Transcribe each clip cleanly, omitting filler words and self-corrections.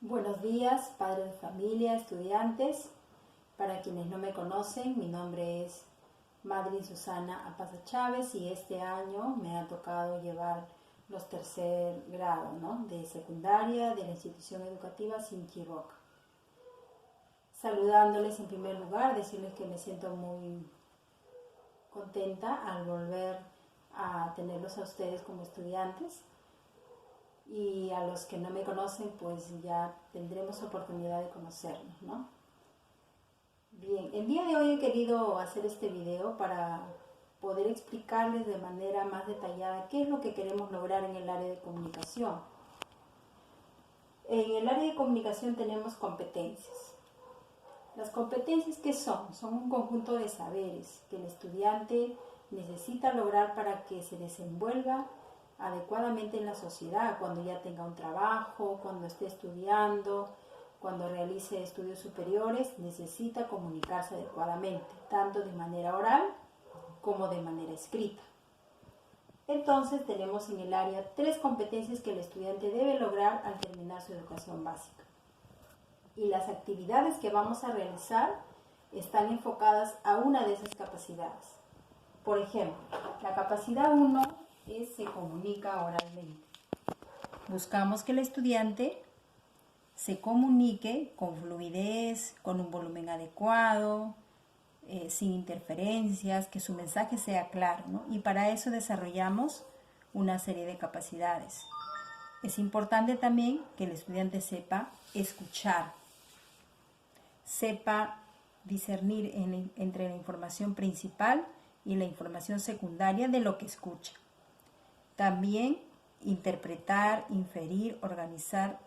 Buenos días, padres de familia, estudiantes. Para quienes no me conocen, mi nombre es Madryn Susana Apaza Chávez y este año me ha tocado llevar los tercer grado, de secundaria de la institución educativa Sinchi Roca. Saludándoles en primer lugar, decirles que me siento muy contenta al volver a tenerlos a ustedes como estudiantes. Y a los que no me conocen, pues ya tendremos oportunidad de conocernos, ¿no? Bien, el día de hoy he querido hacer este video para poder explicarles de manera más detallada qué es lo que queremos lograr en el área de comunicación. En el área de comunicación tenemos competencias. Las competencias, ¿qué son? Son un conjunto de saberes que el estudiante necesita lograr para que se desenvuelva adecuadamente en la sociedad, cuando ya tenga un trabajo, cuando esté estudiando, cuando realice estudios superiores, necesita comunicarse adecuadamente, tanto de manera oral como de manera escrita. Entonces tenemos en el área 3 competencias que el estudiante debe lograr al terminar su educación básica. Y las actividades que vamos a realizar están enfocadas a una de esas capacidades. Por ejemplo, la capacidad 1 se comunica oralmente. Buscamos que el estudiante se comunique con fluidez, con un volumen adecuado, sin interferencias, que su mensaje sea claro, ¿no? Y para eso desarrollamos una serie de capacidades. Es importante también que el estudiante sepa escuchar, sepa discernir entre la información principal y la información secundaria de lo que escucha. También interpretar, inferir, organizar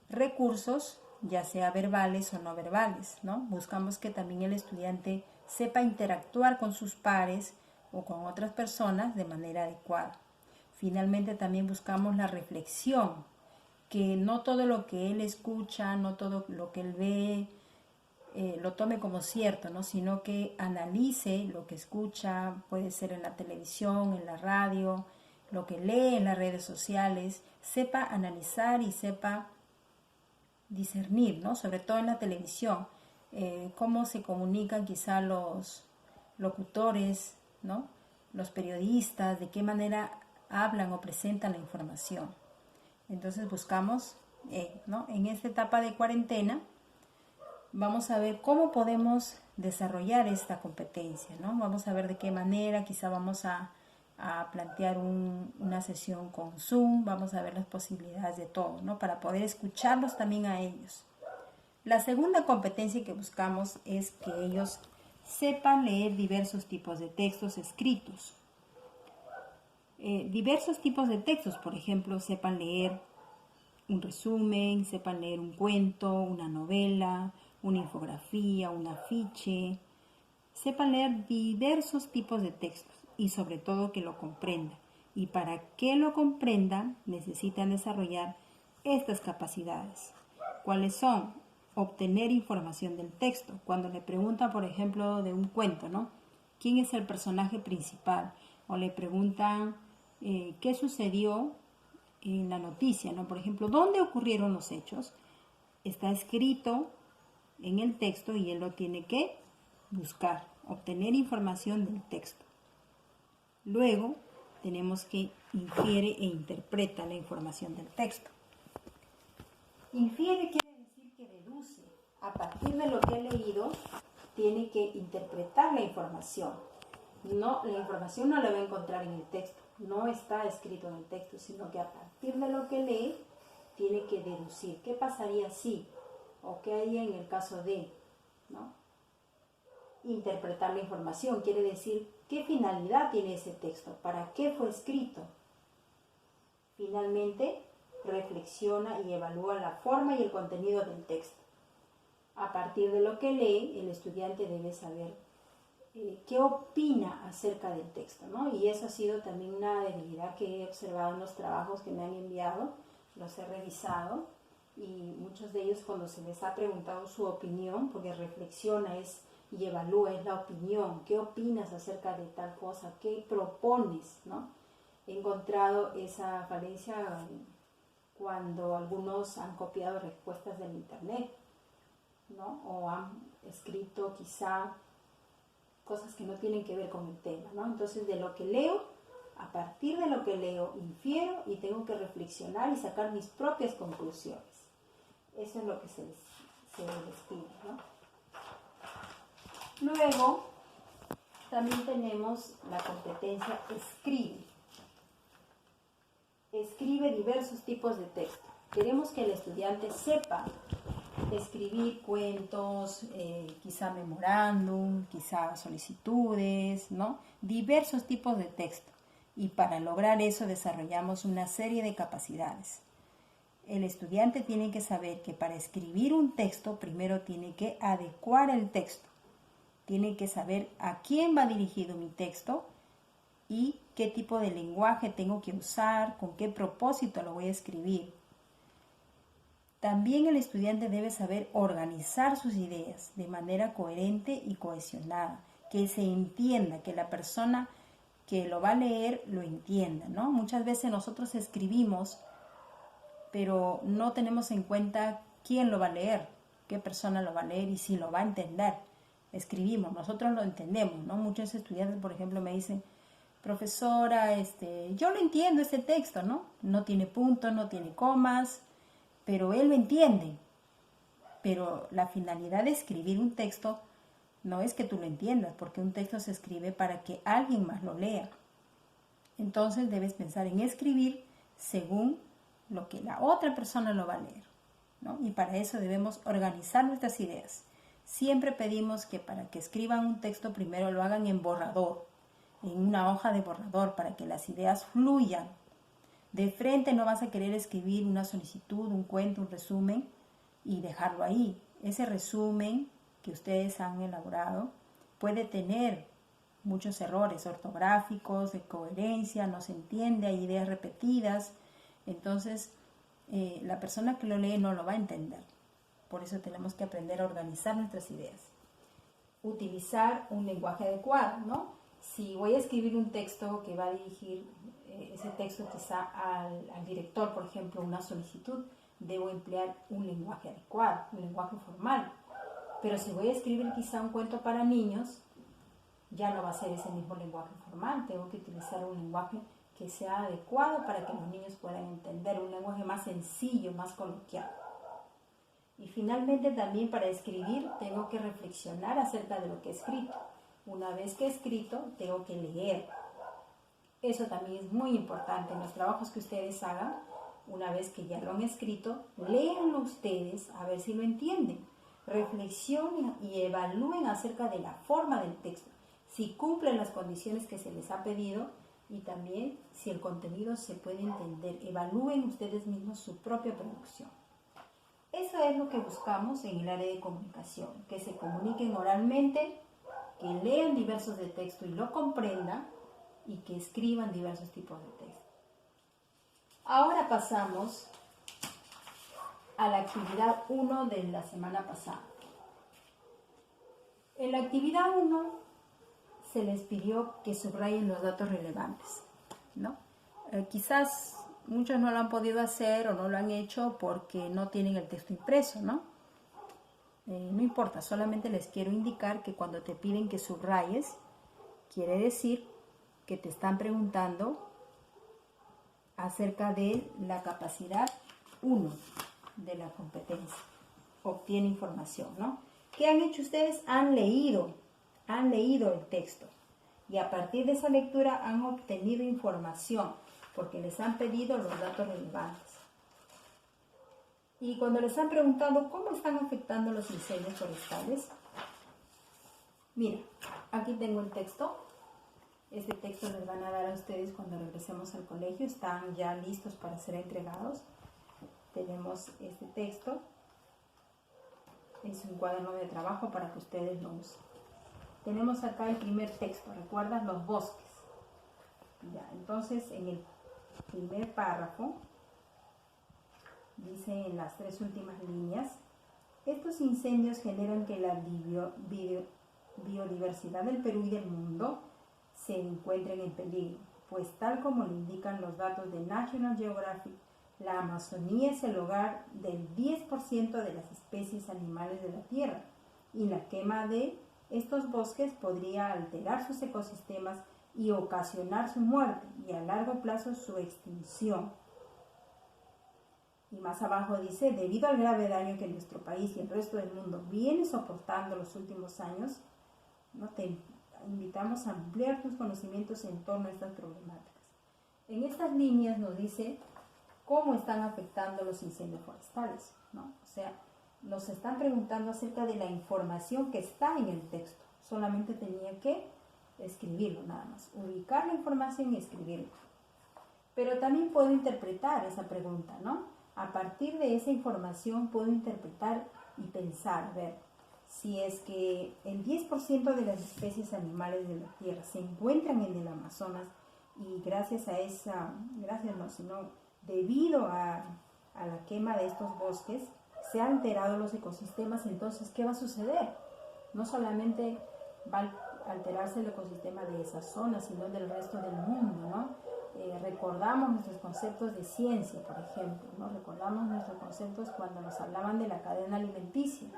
recursos, ya sea verbales o no verbales, ¿no? Buscamos que también el estudiante sepa interactuar con sus pares o con otras personas de manera adecuada. Finalmente también buscamos la reflexión, que no todo lo que él escucha, no todo lo que él ve, lo tome como cierto, ¿no? Sino que analice lo que escucha, puede ser en la televisión, en la radio, lo que lee en las redes sociales, sepa analizar y sepa discernir, ¿no? Sobre todo en la televisión, cómo se comunican quizá los locutores, ¿no? Los periodistas, de qué manera hablan o presentan la información. Entonces buscamos, ¿no? En esta etapa de cuarentena, vamos a ver cómo podemos desarrollar esta competencia, ¿no? Vamos a ver de qué manera, quizá vamos a plantear una sesión con Zoom, vamos a ver las posibilidades de todo, ¿no? Para poder escucharlos también a ellos. La segunda competencia que buscamos es que ellos sepan leer diversos tipos de textos escritos. Diversos tipos de textos, por ejemplo, sepan leer un resumen, sepan leer un cuento, una novela, una infografía, un afiche, sepan leer diversos tipos de textos y sobre todo que lo comprendan. Y para que lo comprendan necesitan desarrollar estas capacidades. ¿Cuáles son? Obtener información del texto. Cuando le preguntan, por ejemplo, de un cuento, ¿no? ¿Quién es el personaje principal? O le preguntan qué sucedió en la noticia, ¿no? Por ejemplo, ¿dónde ocurrieron los hechos? Está escrito en el texto y él lo tiene que buscar, obtener información del texto. Luego tenemos que infiere e interpreta la información del texto. Infiere quiere decir que deduce. A partir de lo que he leído, tiene que interpretar la información. No, la información no la va a encontrar en el texto, no está escrito en el texto, sino que a partir de lo que lee, tiene que deducir qué pasaría si, o qué haría en el caso de, ¿no? Interpretar la información quiere decir qué finalidad tiene ese texto, para qué fue escrito. Finalmente, reflexiona y evalúa la forma y el contenido del texto. A partir de lo que lee, el estudiante debe saber qué opina acerca del texto, ¿no? Y eso ha sido también una debilidad que he observado en los trabajos que me han enviado, los he revisado, y muchos de ellos cuando se les ha preguntado su opinión, porque reflexiona y evalúa, es la opinión, ¿qué opinas acerca de tal cosa? ¿Qué propones, no? He encontrado esa falencia cuando algunos han copiado respuestas del internet, ¿no? O han escrito quizá cosas que no tienen que ver con el tema, ¿no? Entonces, de lo que leo, a partir de lo que leo, infiero y tengo que reflexionar y sacar mis propias conclusiones. Eso es lo que se les pide, ¿no? Luego, también tenemos la competencia escribe. Escribe diversos tipos de texto. Queremos que el estudiante sepa escribir cuentos, quizá memorándum, quizá solicitudes, ¿no? Diversos tipos de texto. Y para lograr eso desarrollamos una serie de capacidades. El estudiante tiene que saber que para escribir un texto primero tiene que adecuar el texto. Tiene que saber a quién va dirigido mi texto y qué tipo de lenguaje tengo que usar, con qué propósito lo voy a escribir. También el estudiante debe saber organizar sus ideas de manera coherente y cohesionada, que se entienda, que la persona que lo va a leer lo entienda, ¿no? Muchas veces nosotros escribimos, pero no tenemos en cuenta quién lo va a leer, qué persona lo va a leer y si lo va a entender. Escribimos, nosotros lo entendemos, ¿no? Muchos estudiantes, por ejemplo, me dicen, profesora, yo lo entiendo este texto, ¿no? No tiene puntos, no tiene comas, pero él lo entiende. Pero la finalidad de escribir un texto no es que tú lo entiendas, porque un texto se escribe para que alguien más lo lea. Entonces debes pensar en escribir según lo que la otra persona lo va a leer, ¿no? Y para eso debemos organizar nuestras ideas. Siempre pedimos que para que escriban un texto primero lo hagan en borrador, en una hoja de borrador, para que las ideas fluyan. De frente no vas a querer escribir una solicitud, un cuento, un resumen y dejarlo ahí. Ese resumen que ustedes han elaborado puede tener muchos errores ortográficos, de coherencia, no se entiende, hay ideas repetidas. Entonces, la persona que lo lee no lo va a entender. Por eso tenemos que aprender a organizar nuestras ideas. Utilizar un lenguaje adecuado, ¿no? Si voy a escribir un texto que va a dirigir ese texto quizá al director, por ejemplo, una solicitud, debo emplear un lenguaje adecuado, un lenguaje formal. Pero si voy a escribir quizá un cuento para niños, ya no va a ser ese mismo lenguaje formal. Tengo que utilizar un lenguaje que sea adecuado para que los niños puedan entender, un lenguaje más sencillo, más coloquial. Y finalmente también para escribir tengo que reflexionar acerca de lo que he escrito. Una vez que he escrito, tengo que leer. Eso también es muy importante en los trabajos que ustedes hagan. Una vez que ya lo han escrito, léanlo ustedes a ver si lo entienden. Reflexionen y evalúen acerca de la forma del texto, si cumplen las condiciones que se les ha pedido y también si el contenido se puede entender. Evalúen ustedes mismos su propia producción. Eso es lo que buscamos en el área de comunicación, que se comuniquen oralmente, que lean diversos de texto y lo comprendan y que escriban diversos tipos de texto. Ahora pasamos a la actividad 1 de la semana pasada. En la actividad 1 se les pidió que subrayen los datos relevantes, ¿no? Quizás muchos no lo han podido hacer o no lo han hecho porque no tienen el texto impreso, ¿no? No importa, solamente les quiero indicar que cuando te piden que subrayes, quiere decir que te están preguntando acerca de la capacidad 1 de la competencia. Obtiene información, ¿no? ¿Qué han hecho ustedes? Han leído el texto y a partir de esa lectura han obtenido información porque les han pedido los datos relevantes. Y cuando les han preguntado cómo están afectando los incendios forestales, mira, aquí tengo el texto. Este texto les van a dar a ustedes cuando regresemos al colegio. Están ya listos para ser entregados. Tenemos este texto. Es un cuaderno de trabajo para que ustedes lo usen. Tenemos acá el primer texto. ¿Recuerdan? Los bosques. Ya, entonces, en el primer párrafo, dice en las 3 últimas líneas, estos incendios generan que la biodiversidad del Perú y del mundo se encuentren en peligro, pues tal como lo indican los datos de National Geographic, La Amazonía es el hogar del 10% de las especies animales de la Tierra y la quema de estos bosques podría alterar sus ecosistemas y ocasionar su muerte y a largo plazo su extinción. Y más abajo dice, debido al grave daño que nuestro país y el resto del mundo viene soportando los últimos años, ¿no? Te invitamos a ampliar tus conocimientos en torno a estas problemáticas. En estas líneas nos dice cómo están afectando los incendios forestales, ¿no? O sea, nos están preguntando acerca de la información que está en el texto. Solamente tenía que escribirlo nada más, ubicar la información y escribirlo. Pero también puedo interpretar esa pregunta, ¿no? A partir de esa información puedo interpretar y pensar, a ver, si es que el 10% de las especies animales de la Tierra se encuentran en el Amazonas y gracias a esa, gracias no, sino debido a la quema de estos bosques, se han alterado los ecosistemas, entonces, ¿qué va a suceder? No solamente va a alterarse el ecosistema de esa zona, sino del resto del mundo, ¿no? Recordamos nuestros conceptos de ciencia, por ejemplo, ¿no? Recordamos nuestros conceptos cuando nos hablaban de la cadena alimenticia.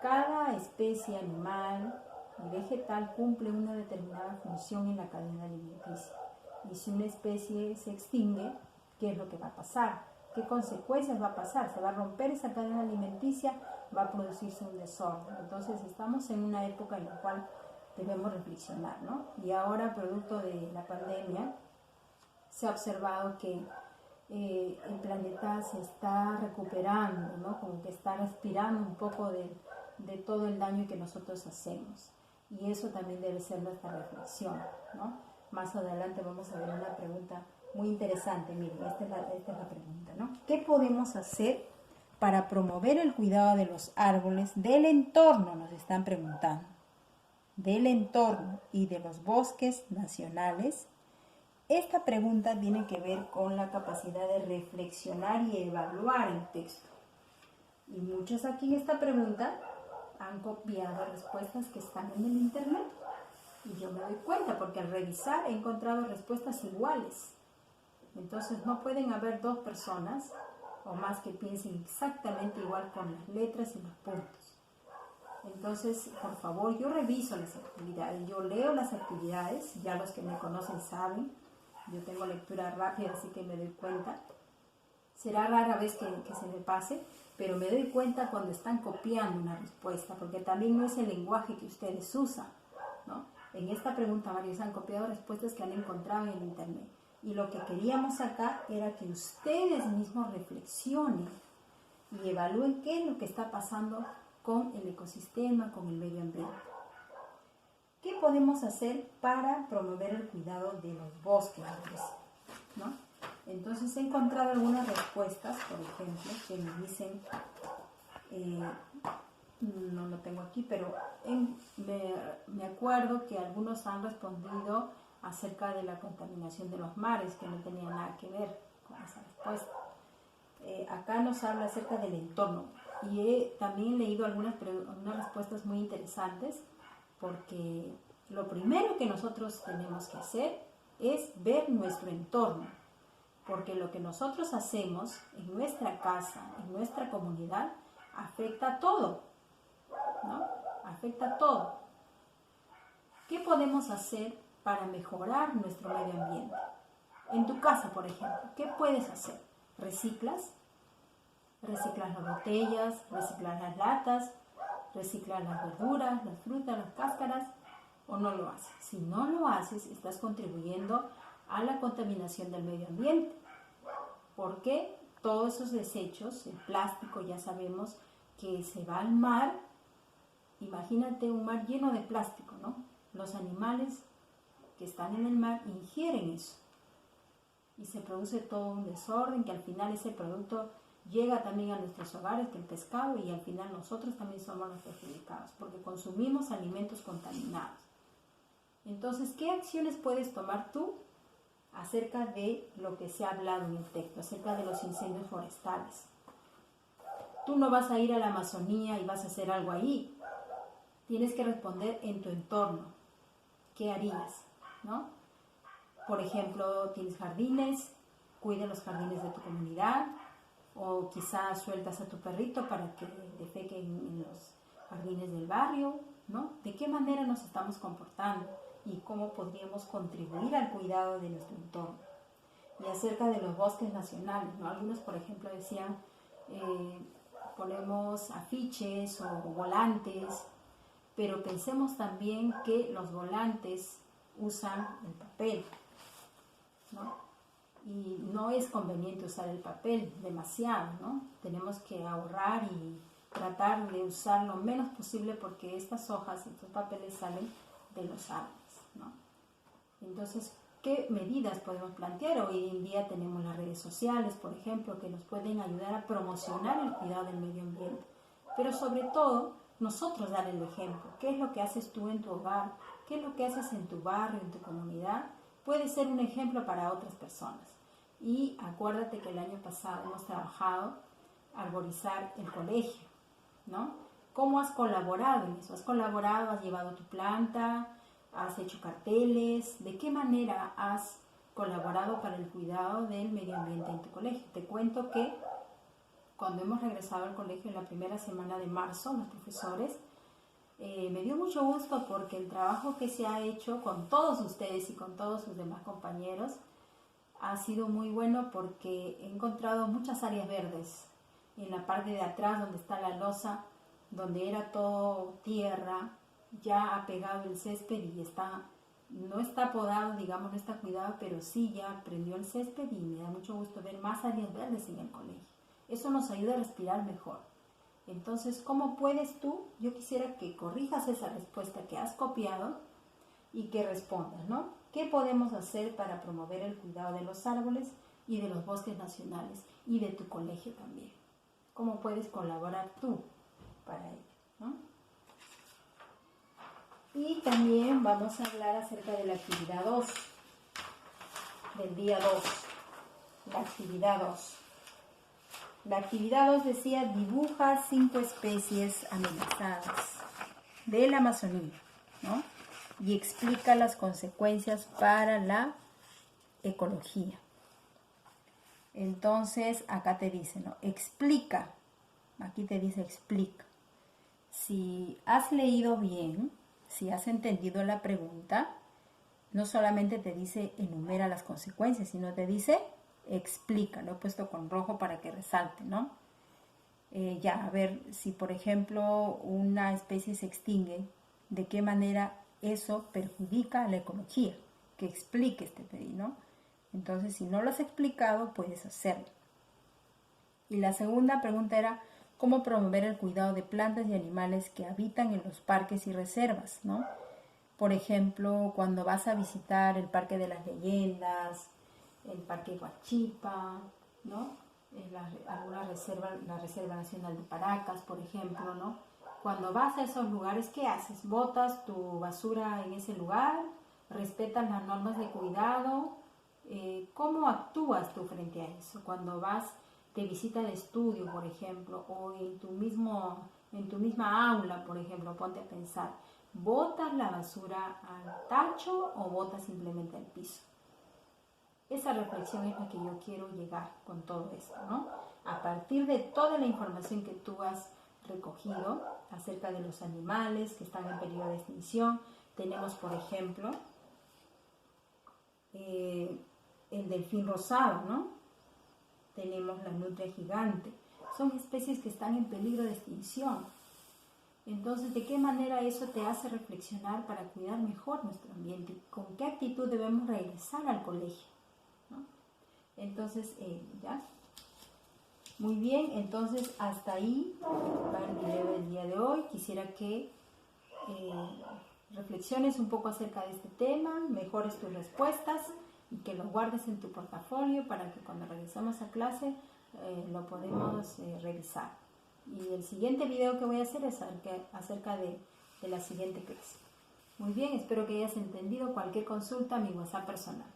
Cada especie animal y vegetal cumple una determinada función en la cadena alimenticia. Y si una especie se extingue, ¿qué es lo que va a pasar? ¿Qué consecuencias va a pasar? ¿Se va a romper esa cadena alimenticia? ¿Va a producirse un desorden? Entonces estamos en una época en la cual debemos reflexionar, ¿no? Y ahora, producto de la pandemia, se ha observado que el planeta se está recuperando, ¿no? Como que está respirando un poco de todo el daño que nosotros hacemos. Y eso también debe ser nuestra reflexión, ¿no? Más adelante vamos a ver una pregunta muy interesante. Miren, esta es la pregunta, ¿no? ¿Qué podemos hacer para promover el cuidado de los árboles del entorno? Nos están preguntando. Del entorno y de los bosques nacionales. Esta pregunta tiene que ver con la capacidad de reflexionar y evaluar el texto. Y muchos aquí en esta pregunta han copiado respuestas que están en el internet. Y yo me doy cuenta porque al revisar he encontrado respuestas iguales. Entonces no pueden haber dos personas o más que piensen exactamente igual con las letras y los puntos. Entonces, por favor, yo reviso las actividades, yo leo las actividades, ya los que me conocen saben, yo tengo lectura rápida, así que me doy cuenta. Será rara vez que se me pase, pero me doy cuenta cuando están copiando una respuesta, porque también no es el lenguaje que ustedes usan, ¿no? En esta pregunta varios han copiado respuestas que han encontrado en el internet. Y lo que queríamos acá era que ustedes mismos reflexionen y evalúen qué es lo que está pasando con el ecosistema, con el medio ambiente. ¿Qué podemos hacer para promover el cuidado de los bosques, ¿no? Entonces he encontrado algunas respuestas, por ejemplo, que me dicen, no lo tengo aquí, pero me acuerdo que algunos han respondido acerca de la contaminación de los mares, que no tenía nada que ver con esa respuesta. Acá nos habla acerca del entorno y he también leído algunas respuestas muy interesantes, porque lo primero que nosotros tenemos que hacer es ver nuestro entorno, porque lo que nosotros hacemos en nuestra casa, en nuestra comunidad, afecta a todo, ¿no? Afecta a todo. ¿Qué podemos hacer para mejorar nuestro medio ambiente? En tu casa, por ejemplo, ¿qué puedes hacer? ¿Reciclas? ¿Reciclas las botellas? ¿Reciclas las latas? ¿Reciclas las verduras, las frutas, las cáscaras? ¿O no lo haces? Si no lo haces, estás contribuyendo a la contaminación del medio ambiente. Porque todos esos desechos, el plástico, ya sabemos que se va al mar. Imagínate un mar lleno de plástico, ¿no? Los animales que están en el mar ingieren eso. Y se produce todo un desorden, que al final ese producto llega también a nuestros hogares, que el pescado, y al final nosotros también somos los perjudicados, porque consumimos alimentos contaminados. Entonces, ¿qué acciones puedes tomar tú acerca de lo que se ha hablado en el texto, acerca de los incendios forestales? Tú no vas a ir a la Amazonía y vas a hacer algo ahí. Tienes que responder en tu entorno. ¿Qué harías? ¿No? Por ejemplo, tienes jardines, cuide los jardines de tu comunidad, o quizás sueltas a tu perrito para que defeque en los jardines del barrio, ¿no? ¿De qué manera nos estamos comportando y cómo podríamos contribuir al cuidado de nuestro entorno? Y acerca de los bosques nacionales, ¿no? Algunos, por ejemplo, decían, ponemos afiches o volantes, pero pensemos también que los volantes usan el papel, ¿no? Y no es conveniente usar el papel demasiado, ¿no? Tenemos que ahorrar y tratar de usar lo menos posible porque estas hojas, estos papeles salen de los árboles, ¿no? Entonces, ¿qué medidas podemos plantear? Hoy en día tenemos las redes sociales, por ejemplo, que nos pueden ayudar a promocionar el cuidado del medio ambiente. Pero sobre todo, nosotros dar el ejemplo. ¿Qué es lo que haces tú en tu hogar? ¿Qué es lo que haces en tu barrio, en tu comunidad? Puede ser un ejemplo para otras personas. Y acuérdate que el año pasado hemos trabajado arborizar el colegio, ¿no? ¿Cómo has colaborado en eso? ¿Has colaborado? ¿Has llevado tu planta? ¿Has hecho carteles? ¿De qué manera has colaborado para el cuidado del medio ambiente en tu colegio? Te cuento que cuando hemos regresado al colegio en la primera semana de marzo, los profesores, me dio mucho gusto porque el trabajo que se ha hecho con todos ustedes y con todos sus demás compañeros ha sido muy bueno porque he encontrado muchas áreas verdes en la parte de atrás donde está la losa, donde era todo tierra, ya ha pegado el césped y no está podado, digamos, no está cuidado, pero sí ya prendió el césped y me da mucho gusto ver más áreas verdes en el colegio. Eso nos ayuda a respirar mejor. Entonces, ¿cómo puedes tú? Yo quisiera que corrijas esa respuesta que has copiado y que respondas, ¿no? ¿Qué podemos hacer para promover el cuidado de los árboles y de los bosques nacionales y de tu colegio también? ¿Cómo puedes colaborar tú para ello, ¿no? Y también vamos a hablar acerca de la actividad 2, del día 2, la actividad 2. La actividad 2 decía, dibuja 5 especies amenazadas de la Amazonía, ¿no? Y explica las consecuencias para la ecología. Entonces, acá te dice, ¿no? Explica, aquí te dice explica. Si has leído bien, si has entendido la pregunta, no solamente te dice enumera las consecuencias, sino te dice explica. Lo he puesto con rojo para que resalte, ¿no? A ver, si por ejemplo una especie se extingue, ¿de qué manera eso perjudica a la ecología? Que expliques, te pedí, ¿no? Entonces, si no lo has explicado, puedes hacerlo. Y la segunda pregunta era, ¿cómo promover el cuidado de plantas y animales que habitan en los parques y reservas, ¿no? Por ejemplo, cuando vas a visitar el Parque de las Leyendas, el Parque Huachipa, ¿no? La Reserva Nacional de Paracas, por ejemplo, ¿no? Cuando vas a esos lugares, ¿qué haces? ¿Botas tu basura en ese lugar? ¿Respetas las normas de cuidado? ¿Cómo actúas tú frente a eso? Cuando vas de visita de estudio, por ejemplo, o en tu misma aula, por ejemplo, ponte a pensar, ¿botas la basura al tacho o botas simplemente al piso? Esa reflexión es la que yo quiero llegar con todo esto, ¿no? A partir de toda la información que tú has recogido acerca de los animales que están en peligro de extinción, tenemos, por ejemplo, el delfín rosado, ¿no? Tenemos la nutria gigante. Son especies que están en peligro de extinción. Entonces, ¿de qué manera eso te hace reflexionar para cuidar mejor nuestro ambiente? ¿Con qué actitud debemos regresar al colegio? ¿No? Entonces, ¿ya? Muy bien, entonces hasta ahí va el video del día de hoy. Quisiera que reflexiones un poco acerca de este tema, mejores tus respuestas y que lo guardes en tu portafolio para que cuando regresemos a clase lo podemos revisar. Y el siguiente video que voy a hacer es acerca de la siguiente clase. Muy bien, espero que hayas entendido. Cualquier consulta, mi WhatsApp personal.